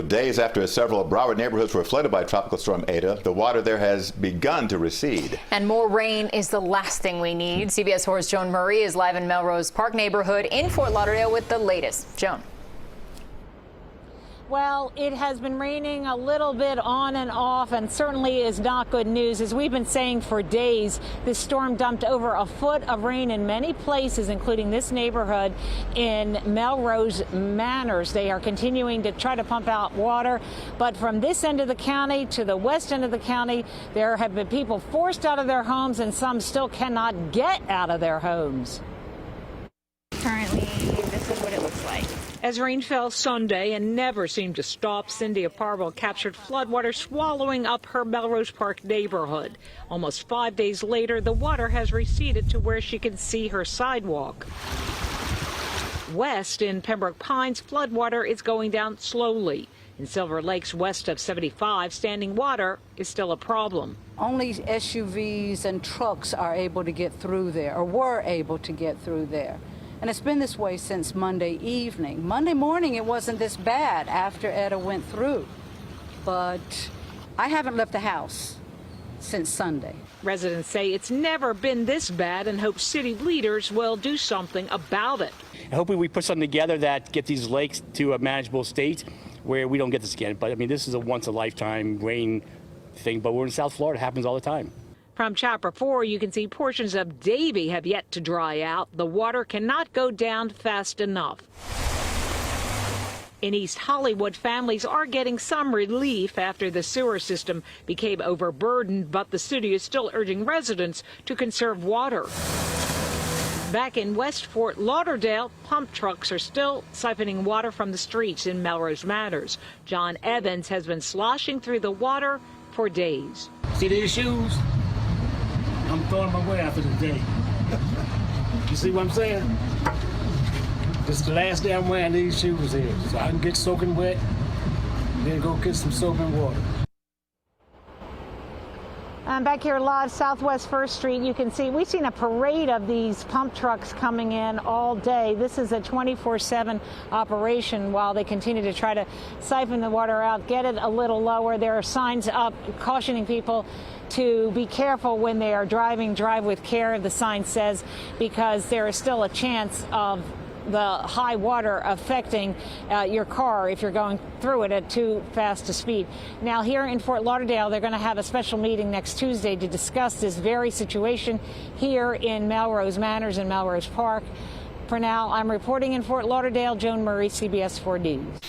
Well, days after several Broward neighborhoods were flooded by Tropical Storm Ada, the water there has begun to recede. And more rain is the last thing we need. CBS 4's Joan Murray is live in Melrose Park neighborhood in Fort Lauderdale with the latest. Joan. Well, it has been raining a little bit on and off, and certainly is not good news. As we've been saying for days, this storm dumped over a foot of rain in many places, including this neighborhood in Melrose Manors. They are continuing to try to pump out water, but from this end of the county to the west end of the county, there have been people forced out of their homes, and some still cannot get out of their homes. Currently, this is what it looks like. As rain fell Sunday and never seemed to stop, Cindy of Parville captured floodwater swallowing up her Melrose Park neighborhood. Almost 5 days later, the water has receded to where she can see her sidewalk. West in Pembroke Pines, floodwater is going down slowly. In Silver Lakes, west of 75, standing water is still a problem. Only SUVs and trucks are able to get through there, or were able to get through there. And it's been this way since Monday evening. Monday morning, it wasn't this bad after Etta went through. But I haven't left the house since Sunday. Residents say it's never been this bad and hope city leaders will do something about it. Hopefully we put something together that gets these lakes to a manageable state where we don't get this again. But I mean, this is a once-a-lifetime rain thing, but we're in South Florida. It happens all the time. From Chapter 4, you can see portions of Davie have yet to dry out. The water cannot go down fast enough. In East Hollywood, families are getting some relief after the sewer system became overburdened, but the city is still urging residents to conserve water. Back in West Fort Lauderdale, pump trucks are still siphoning water from the streets in Melrose Manors. John Evans has been sloshing through the water for days. See these shoes? I'm throwing them away after the day. You see what I'm saying? This is the last day I'm wearing these shoes here, so I can get soaking wet, and then go get some soap and water. Back here live, Southwest 1st Street, you can see we've seen a parade of these pump trucks coming in all day. This is a 24/7 operation while they continue to try to siphon the water out, get it a little lower. There are signs up cautioning people to be careful when they are driving. Drive with care, the sign says, because there is still a chance of the high water affecting your car if you're going through it at too fast a speed. Now, here in Fort Lauderdale, they're going to have a special meeting next Tuesday to discuss this very situation here in Melrose Manors and Melrose Park. For now, I'm reporting in Fort Lauderdale, Joan Murray, CBS 4 News.